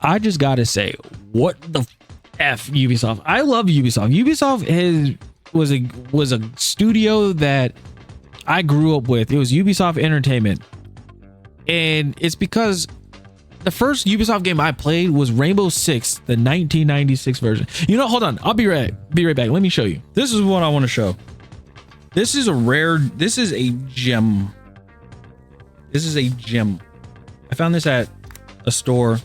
I just gotta say, what the f Ubisoft? I love Ubisoft. Ubisoft was a studio that I grew up with. It was Ubisoft Entertainment, and it's because the first Ubisoft game I played was Rainbow Six, the 1996 version. You know, hold on, I'll be right back. Let me show you. This is what I want to show. This is a gem. This is a gem. I found this at a store,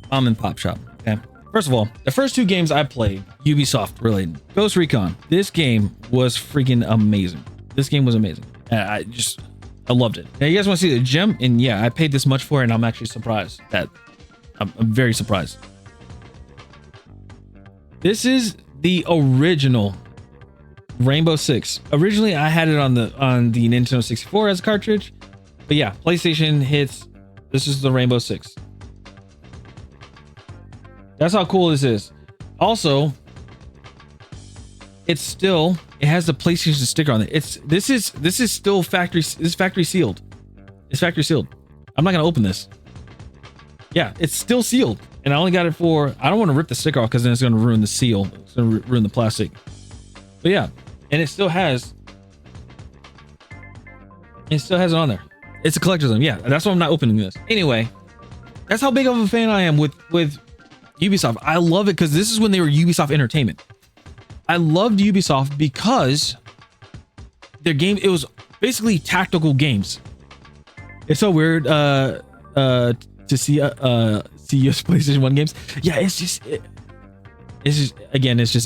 mom and pop shop. Okay. First of all, the first two games I played, Ubisoft related. Ghost Recon. This game was freaking amazing. This game was amazing. I loved it. Now you guys want to see the gem? And yeah, I paid this much for it, and I'm actually surprised that I'm very surprised. This is the original Rainbow Six. Originally, I had it on the Nintendo 64 as a cartridge, but yeah, PlayStation hits. This is the Rainbow Six. That's how cool this is. Also, it has the PlayStation sticker on it. This is still factory sealed. It's factory sealed. I'm not gonna open this. Yeah, it's still sealed, and I only got it for. I don't want to rip the sticker off because then it's gonna ruin the seal. It's gonna ruin the plastic. But yeah, and it still has it on there. It's a collector's item. Yeah, that's why I'm not opening this. Anyway, that's how big of a fan I am with Ubisoft. I love it because this is when they were Ubisoft Entertainment. I loved Ubisoft because their game, it was basically tactical games. It's so weird to see US PlayStation 1 games. Yeah, it's just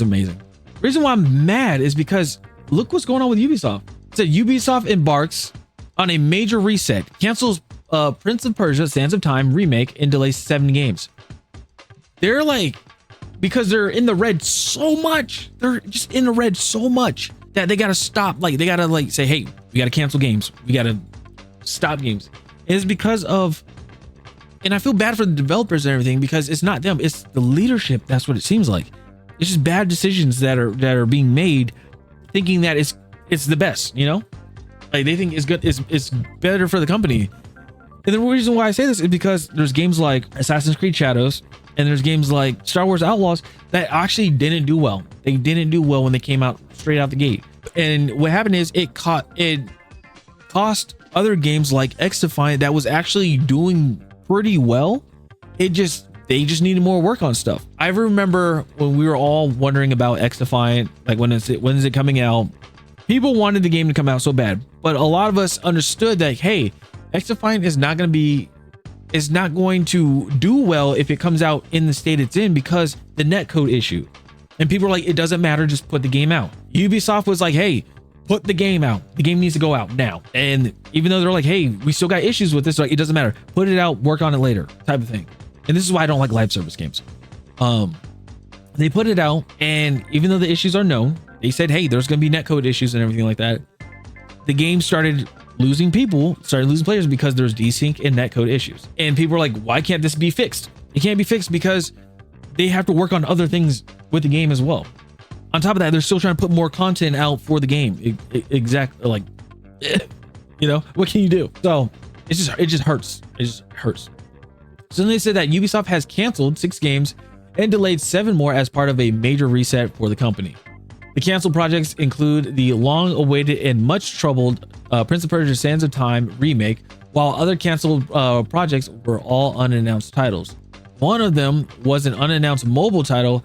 amazing. The reason why I'm mad is because look what's going on with Ubisoft. It said Ubisoft embarks on a major reset, cancels Prince of Persia: Sands of Time remake, and delays 7 games. They're like, because they're in the red so much, they're just in the red so much that they gotta stop. Like, they gotta like say, hey, we gotta cancel games, we gotta stop games. And it's because of, and I feel bad for the developers and everything, because it's not them, it's the leadership. That's what it seems like. It's just bad decisions that are being made, thinking that it's the best, you know, like they think it's good, it's better for the company. And the reason why I say this is because there's games like Assassin's Creed Shadows, and there's games like Star Wars Outlaws that actually didn't do well. They didn't do well when they came out straight out the gate. And what happened is it cost other games like XDefiant that was actually doing pretty well. They just needed more work on stuff. I remember when we were all wondering about XDefiant, like when is it coming out? People wanted the game to come out so bad, but a lot of us understood that, hey, XDefiant is not going to do well if it comes out in the state it's in because the netcode issue. And people were like, it doesn't matter, just put the game out. Ubisoft was like, hey, put the game out. The game needs to go out now. And even though they're like, hey, we still got issues with this, like, it doesn't matter, put it out, work on it later, type of thing. And this is why I don't like live service games. They put it out, and even though the issues are known, they said, hey, there's going to be netcode issues and everything like that. The game started losing players because there's desync and netcode issues. And people were like, why can't this be fixed? It can't be fixed because they have to work on other things with the game as well. On top of that, they're still trying to put more content out for the game. Exactly, like, you know, what can you do? So it just hurts. It just hurts. So then they said that Ubisoft has canceled 6 games and delayed 7 more as part of a major reset for the company. The canceled projects include the long-awaited and much-troubled Prince of Persia: Sands of Time remake, while other canceled projects were all unannounced titles. One of them was an unannounced mobile title,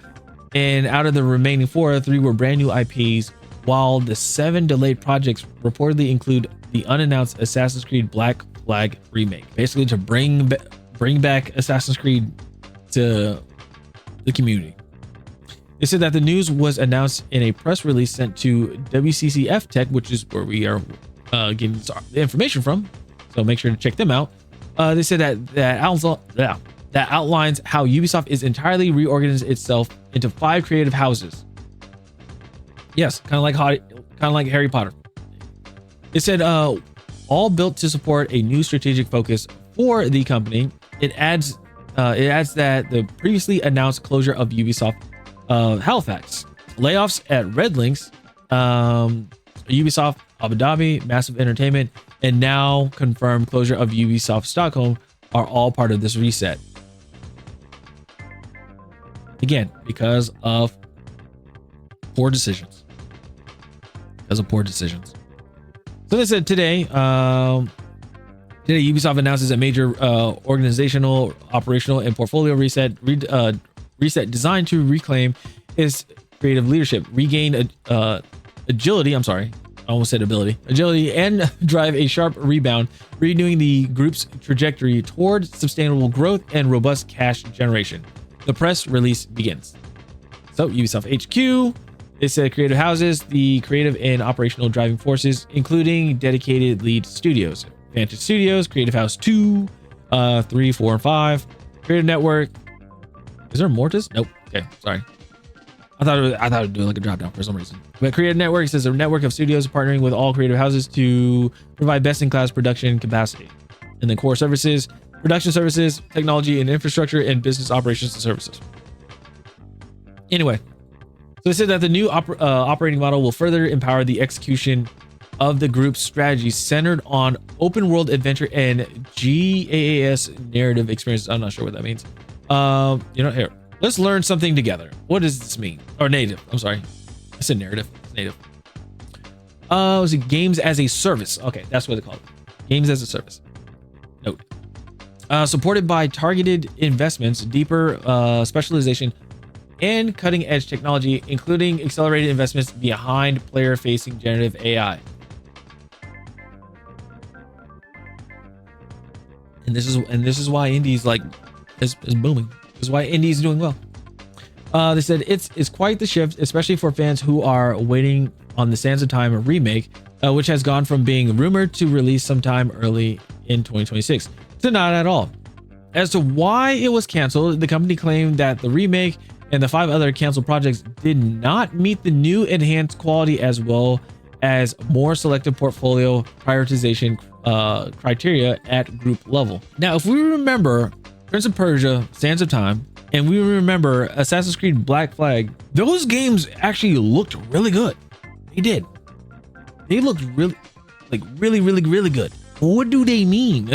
and out of the remaining 4, 3 were brand new IPs, while the 7 delayed projects reportedly include the unannounced Assassin's Creed Black Flag remake, basically to bring back Assassin's Creed to the community. They said that the news was announced in a press release sent to WCCF Tech, which is where we are getting the information from, so make sure to check them out. They said that outlines how Ubisoft is entirely reorganizing itself into 5 creative houses. Yes, kind of like Harry Potter. It said all built to support a new strategic focus for the company. It adds that the previously announced closure of Ubisoft Halifax, layoffs at Red Links, Ubisoft Abu Dhabi, Massive Entertainment, and now confirmed closure of Ubisoft Stockholm are all part of this reset. Again, because of poor decisions. So they said today, Ubisoft announces a major organizational, operational, and portfolio reset designed to reclaim its creative leadership, regain agility. I'm sorry, I almost said agility, and drive a sharp rebound, renewing the group's trajectory toward sustainable growth and robust cash generation. The press release begins. So Ubisoft HQ, it said creative houses the creative and operational driving forces, including dedicated lead studios. Vantage Studios, Creative House 2, 3, 4, and 5. Creative Network. Is there more to this? Nope. Okay, sorry. I thought it would do like a drop down for some reason. But Creative Network is a network of studios partnering with all creative houses to provide best-in-class production capacity. And then core services, production services, technology and infrastructure, and business operations and services. Anyway, so they said that the new operating model will further empower the execution of the group's strategy centered on open world adventure and GAAS narrative experiences. I'm not sure what that means. Here, let's learn something together. What does this mean? Or native. I'm sorry. I said narrative. It's native. Was it games as a service? Okay, that's what they call it. Games as a service. Note. Supported by targeted investments, deeper specialization, and cutting edge technology, including accelerated investments behind player facing generative AI. And this is why indies is booming. This is why indies doing well. They said it's quite the shift, especially for fans who are waiting on the Sands of Time remake, which has gone from being rumored to release sometime early in 2026 to not at all. As to why it was canceled, the company claimed that the remake and the 5 other canceled projects did not meet the new enhanced quality as well as more selective portfolio prioritization criteria at group level. Now, if we remember Prince of Persia, Sands of Time, and we remember Assassin's Creed Black Flag, those games actually looked really good. They did. They looked really good. What do they mean?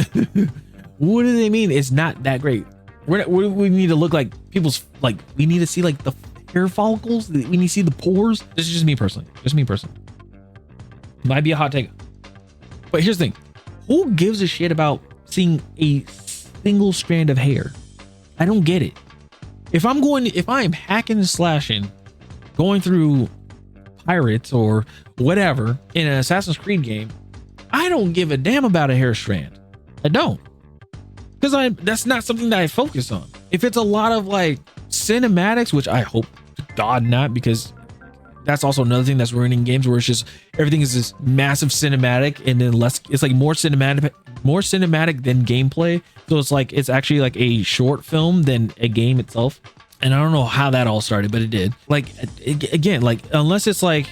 What do they mean? It's not that great. We need to look like people's, we need to see the hair follicles. We need to see the pores. This is just me personally. Might be a hot take. But here's the thing. Who gives a shit about seeing a single strand of hair? I don't get it. If I'm hacking and slashing, going through pirates or whatever in an Assassin's Creed game, I don't give a damn about a hair strand. I don't. Because that's not something that I focus on. If it's a lot of cinematics, which I hope to God not, because that's also another thing that's ruining games, where it's just everything is this massive cinematic and then it's more cinematic than gameplay. So it's actually a short film than a game itself. And I don't know how that all started, but it did. Unless it's a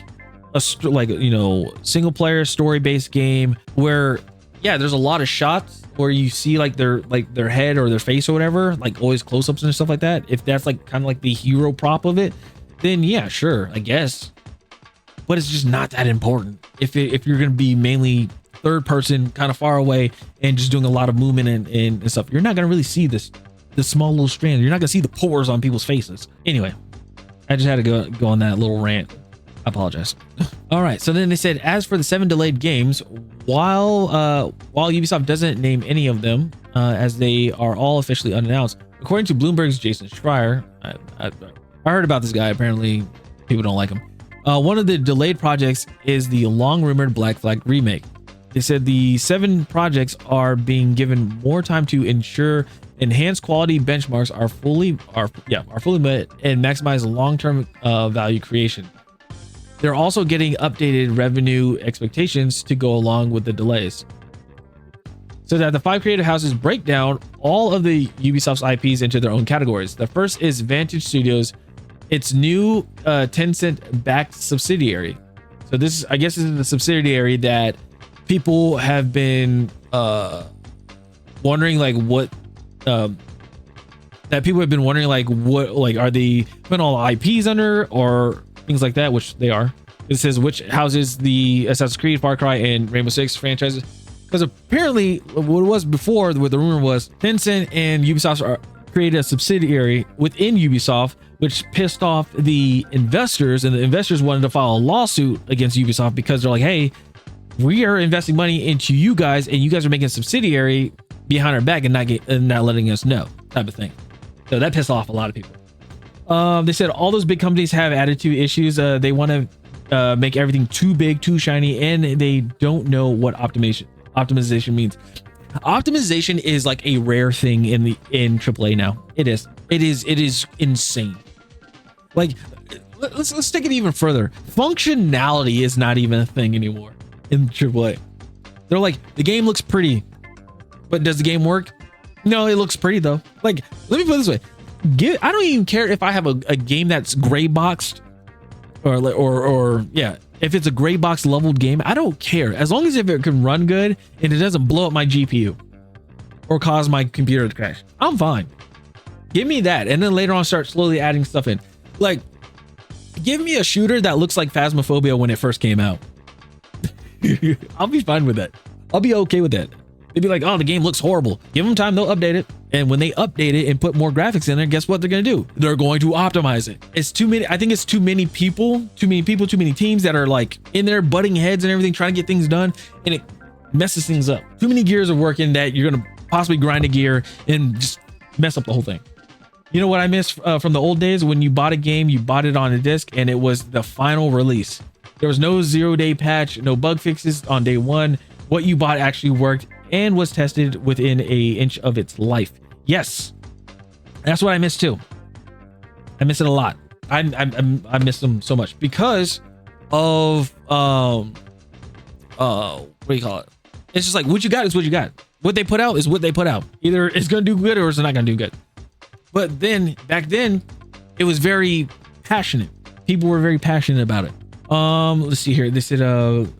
single player story based game where there's a lot of shots where you see their head or their face or whatever, always close-ups and stuff like that. If that's kind of the hero prop of it, then yeah, sure, I guess. But it's just not that important. If you're going to be mainly third person, kind of far away, and just doing a lot of movement and stuff, you're not going to really see the small little strand. You're not going to see the pores on people's faces. Anyway, I just had to go on that little rant. I apologize. All right, so then they said, as for the 7 delayed games, while Ubisoft doesn't name any of them, as they are all officially unannounced, according to Bloomberg's Jason Schreier, I heard about this guy. Apparently, people don't like him. One of the delayed projects is the long-rumored Black Flag remake. They said the 7 projects are being given more time to ensure enhanced quality benchmarks are fully met and maximize long-term value creation. They're also getting updated revenue expectations to go along with the delays. So that the 5 creative houses break down all of the Ubisoft's IPs into their own categories. The first is Vantage Studios, its new Tencent-backed subsidiary. So this is the subsidiary that people have been wondering what are they putting all IPs under or things like that, which they are. It says which houses the Assassin's Creed, Far Cry, and Rainbow Six franchises. Because apparently what it was before, what the rumor was, Tencent and Ubisoft are created a subsidiary within Ubisoft, which pissed off the investors, and the investors wanted to file a lawsuit against Ubisoft because they're like, hey, we are investing money into you guys, and you guys are making a subsidiary behind our back and not letting us know, type of thing. So that pissed off a lot of people. They said all those big companies have attitude issues. They want to make everything too big, too shiny, and they don't know what optimization means. Optimization is like a rare thing in AAA now. It is insane. Like, let's take it even further. Functionality is not even a thing anymore in AAA. They're like, the game looks pretty, but does the game work? No, it looks pretty though. Like, let me put it this way. I don't even care if I have a game that's gray boxed or yeah, if it's a gray box leveled game, I don't care. As long as if it can run good and it doesn't blow up my GPU or cause my computer to crash, I'm fine. Give me that. And then later on start slowly adding stuff in. Like, give me a shooter that looks like Phasmophobia when it first came out. I'll be fine with that. I'll be okay with that. They'd be like, oh, the game looks horrible. Give them time, they'll update it. And when they update it and put more graphics in there, guess what they're going to do? They're going to optimize it. It's too many. I think it's too many people, too many teams that are like in there butting heads and everything, trying to get things done. And it messes things up. Too many gears are working that you're going to possibly grind a gear and just mess up the whole thing. You know what I miss from the old days? When you bought a game, you bought it on a disc and it was the final release. There was no 0-day patch, no bug fixes on day one. What you bought actually worked and was tested within an inch of its life. Yes, that's what I miss too. I miss it a lot. I miss them so much because of what do you call it? It's just like, what you got is what you got. What they put out is what they put out. Either it's gonna do good or it's not gonna do good. But then back then, it was very passionate. People were very passionate about it. Let's see here. They said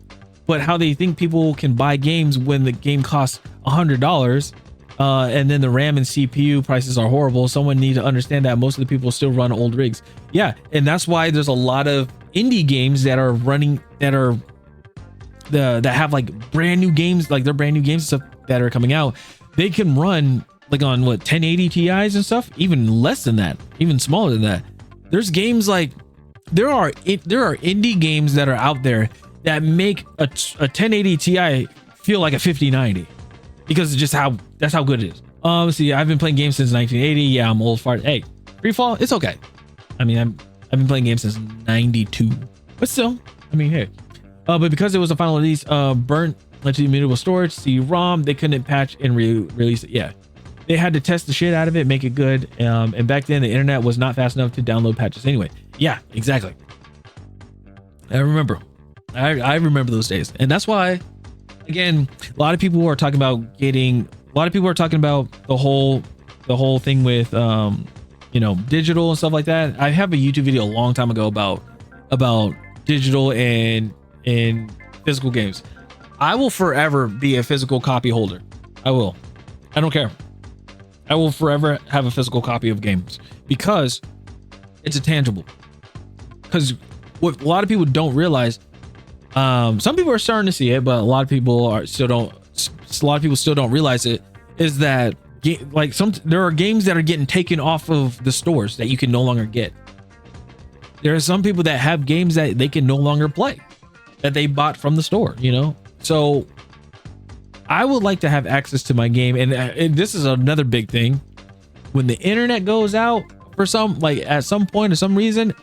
but how they think people can buy games when the game costs $100 and then the RAM and CPU prices are horrible. Someone needs to understand that most of the people still run old rigs. Yeah, and that's why there's a lot of indie games that are running that have like brand new games, like they're brand new games and stuff that are coming out. They can run like on what 1080 Ti's and stuff, even less than that, even smaller than that. There's games like there are indie games that are out there that make a 1080 Ti feel like a 5090 because it's just that's how good it is. Let's see, I've been playing games since 1980. Yeah, I'm old fart. Hey, Freefall, it's okay. I mean, I've been playing games since 92, but still, I mean, hey. But because it was a final release, burnt into immutable storage, CD-ROM, they couldn't patch and release it. Yeah, they had to test the shit out of it, make it good. And back then, the internet was not fast enough to download patches anyway. Yeah, exactly. I remember those days, and that's why, again, a lot of people are talking about the whole thing with digital and stuff like that. I have a YouTube video a long time ago about digital and physical games. I will forever be a physical copy holder. I don't care. I will forever have a physical copy of games because it's a tangible. Because what a lot of people don't realize, some people are starting to see it, but a lot of people still don't realize it, is that there are games that are getting taken off of the stores that you can no longer get. There are some people that have games that they can no longer play that they bought from the store, So I would like to have access to my game. And this is another big thing. When the internet goes out for at some point or some reason,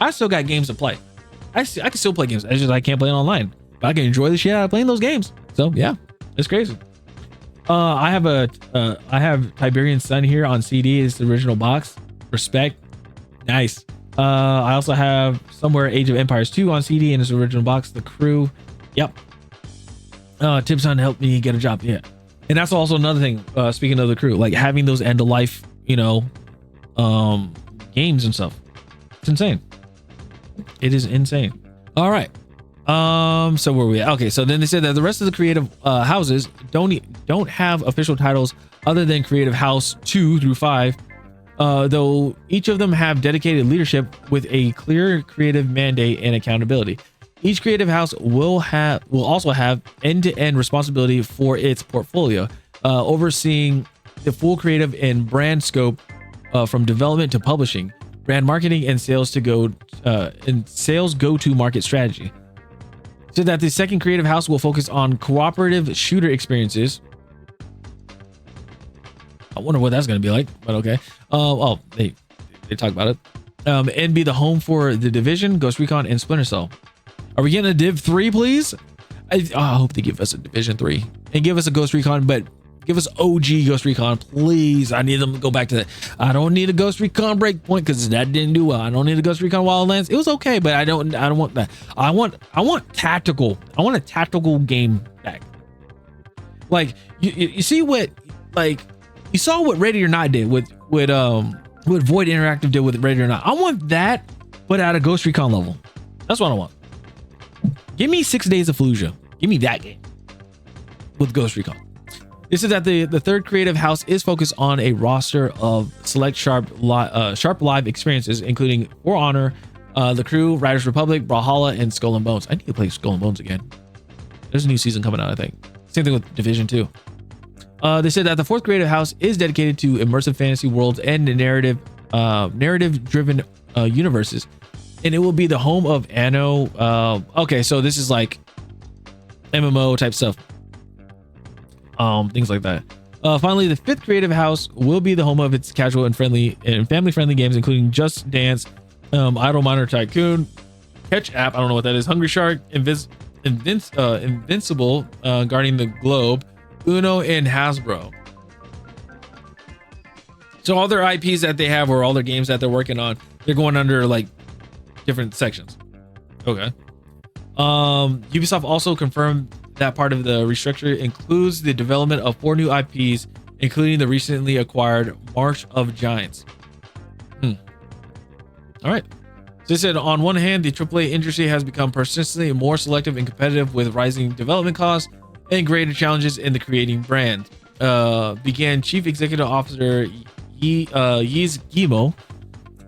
I still got games to play. I can still play games. It's just I can't play it online, but I can enjoy the shit out of playing those games. So yeah, it's crazy. I have Tiberian Sun here on CD. It's the original box. Respect. Nice. I also have somewhere Age of Empires 2 on CD in its original box. The Crew. Yep. Tipson helped me get a job. Yeah. And that's also another thing. Speaking of The Crew, like having those end of life, games and stuff. It's insane. It is insane. All right. So where were we at? Okay. So then they said that the rest of the creative houses don't have official titles other than Creative House 2 through 5. Though each of them have dedicated leadership with a clear creative mandate and accountability. Each creative house will also have end-to-end responsibility for its portfolio, overseeing the full creative and brand scope from development to publishing, brand marketing, and sales go-to market strategy. So that the second creative house will focus on cooperative shooter experiences. I wonder what that's going to be like, but okay. They talk about it. And be the home for The Division, Ghost Recon, and Splinter Cell. Are we getting a Div 3, please? I hope they give us a Division 3 and give us a Ghost Recon, but give us OG Ghost Recon, please. I need them to go back to that. I don't need a Ghost Recon Breakpoint because that didn't do well. I don't need a Ghost Recon Wildlands. It was okay, but I don't want that. I want tactical. I want a tactical game back. Like you see what, like, you saw what Ready or Not did with what Void Interactive did with Ready or Not. I want that, but at a Ghost Recon level. That's what I want. Give me 6 Days of Fallujah. Give me that game with Ghost Recon. This is that the third creative house is focused on a roster of select sharp live experiences, including For Honor, The Crew, Riders Republic, Brawlhalla, and Skull and Bones. I need to play Skull and Bones again. There's a new season coming out, I think. Same thing with Division 2. They said that the fourth creative house is dedicated to immersive fantasy worlds and narrative-driven universes, and it will be the home of Anno. Okay, so this is like MMO type stuff, things like that. Finally, the fifth creative house will be the home of its casual and family-friendly games, including Just Dance, Idle Miner Tycoon, Catch App, I don't know what that is, Hungry Shark, Invincible, Guarding the Globe, Uno, and Hasbro. So all their IPs that they have, or all their games that they're working on, they're going under like different sections. Okay. Ubisoft also confirmed that part of the restructure includes the development of 4 new IPs, including the recently acquired March of Giants. All right. So they said, on one hand, the AAA industry has become persistently more selective and competitive with rising development costs and greater challenges in the creating brand. Began Chief Executive Officer Yiz Gimo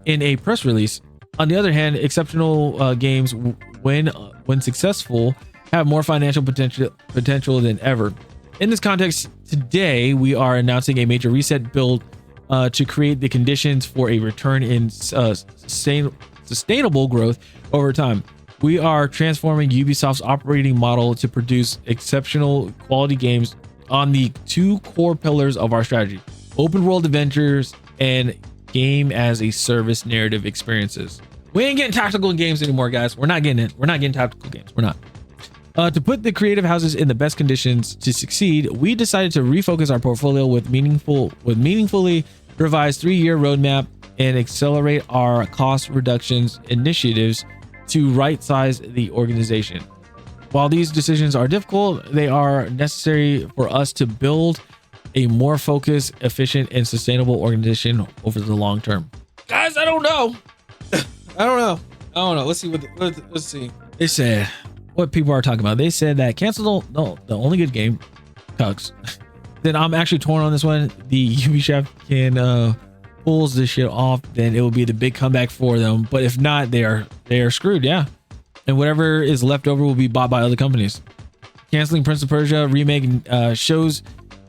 in a press release. On the other hand, exceptional games, when successful, have more financial potential than ever. In this context, today we are announcing a major reset build to create the conditions for a return in sustainable growth over time. We are transforming Ubisoft's operating model to produce exceptional quality games on the 2 core pillars of our strategy: open world adventures and game as a service narrative experiences. We ain't getting tactical games anymore, guys. We're not getting it. We're not getting tactical games. We're not. To put the creative houses in the best conditions to succeed, we decided to refocus our portfolio with meaningfully revised 3-year roadmap and accelerate our cost reductions initiatives to right-size the organization. While these decisions are difficult, they are necessary for us to build a more focused, efficient, and sustainable organization over the long term. Guys, I don't know. I don't know. Let's see let's see. They said what people are talking about. They said that cancel the only good game, Cucks. Then I'm actually torn on this one. The Ubisoft can pulls this shit off, then it will be the big comeback for them. But if not, they are screwed. Yeah, and whatever is left over will be bought by other companies. Canceling Prince of Persia remake shows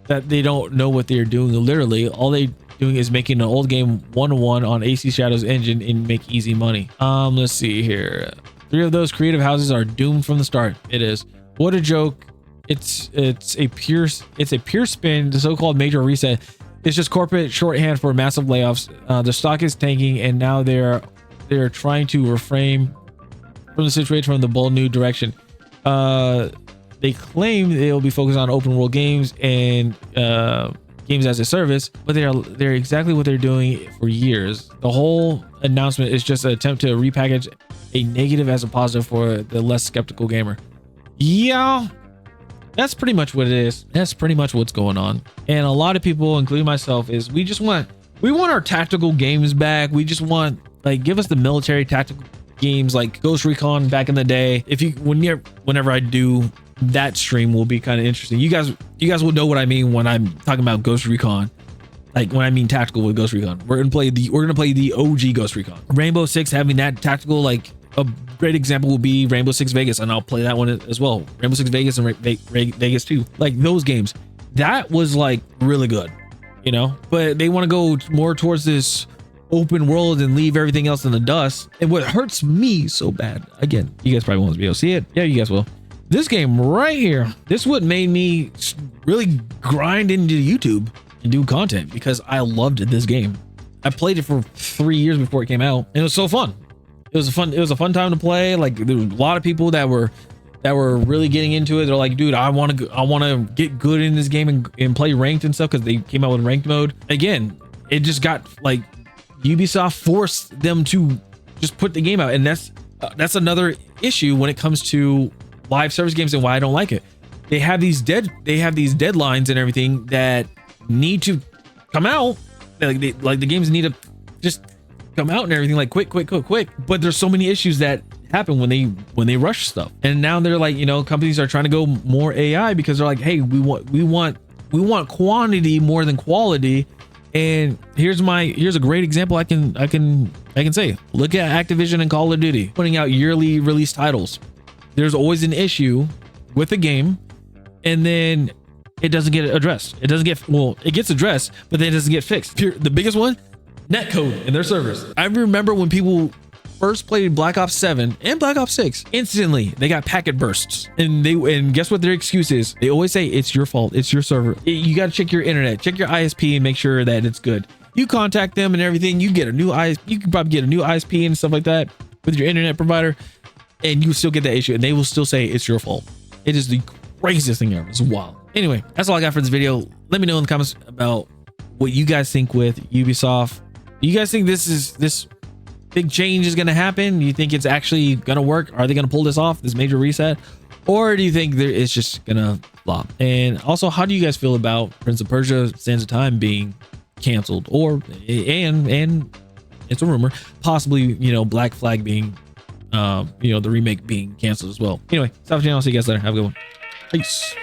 that they don't know what they're doing. Literally, all they doing is making an old game 1-to-1 on AC Shadow's engine and make easy money. Let's see here. 3 of those creative houses are doomed from the start. It is. What a joke. It's a pure spin. The so-called major reset. It's just corporate shorthand for massive layoffs. The stock is tanking, and now they're trying to refrain from the situation from the bold new direction. They claim they will be focused on open world games and games as a service, but they're exactly what they're doing for years. The whole announcement is just an attempt to repackage a negative as a positive for the less skeptical gamer. Yeah. That's pretty much what it is. That's pretty much what's going on. And a lot of people, including myself, is we want our tactical games back. We just want, like, give us the military tactical games like Ghost Recon back in the day. Whenever I do that stream, will be kind of interesting. You guys will know what I mean when I'm talking about Ghost Recon. Like when I mean tactical with Ghost Recon. We're gonna play the OG Ghost Recon. Rainbow Six having that tactical, like, a great example will be Rainbow Six Vegas, and I'll play that one as well. Rainbow Six Vegas and Vegas 2, like those games, that was like really good. you know, but they want to go more towards this open world and leave everything else in the dust. And what hurts me so bad, again, you guys probably won't be able to see it. Yeah, you guys will. This game right here, this is what made me really grind into YouTube and do content, because I loved this game. I played it for 3 years before it came out, and it was so fun. It was a fun time to play. Like, there were a lot of people that were really getting into it. They're like, dude, I want to get good in this game and play ranked and stuff, because they came out with ranked mode. Again, it just got like Ubisoft forced them to just put the game out, and that's another issue when it comes to live service games and why I don't like it. They have these deadlines and everything that need to come out. Like the games need to just come out and everything, like quick. But there's so many issues that happen when they rush stuff. And now they're like, you know, companies are trying to go more AI, because they're like, hey, we want quantity more than quality. And here's a great example I can say. Look at Activision and Call of Duty putting out yearly release titles. There's always an issue with a game, and then it doesn't get addressed. It gets addressed, but then it doesn't get fixed. The biggest one, netcode in their servers. I remember when people first played Black Ops 7 and Black Ops 6, instantly they got packet bursts, and guess what their excuse is? They always say it's your fault, it's your server. You got to check your internet, check your ISP, and make sure that it's good. You contact them and everything, you get a new ISP, you can probably get a new ISP and stuff like that with your internet provider, and you still get that issue, and they will still say it's your fault. It is the craziest thing ever. It's wild. Anyway, that's all I got for this video. Let me know in the comments about what you guys think with Ubisoft. Do you guys think this big change is going to happen? Do you think it's actually going to work? Are they going to pull this off, this major reset? Or do you think it's just going to flop? And also, how do you guys feel about Prince of Persia: Sands of Time being canceled? And it's a rumor, possibly, you know, Black Flag being you know, the remake being canceled as well. Anyway, stop the channel. I'll see you guys later. Have a good one. Peace.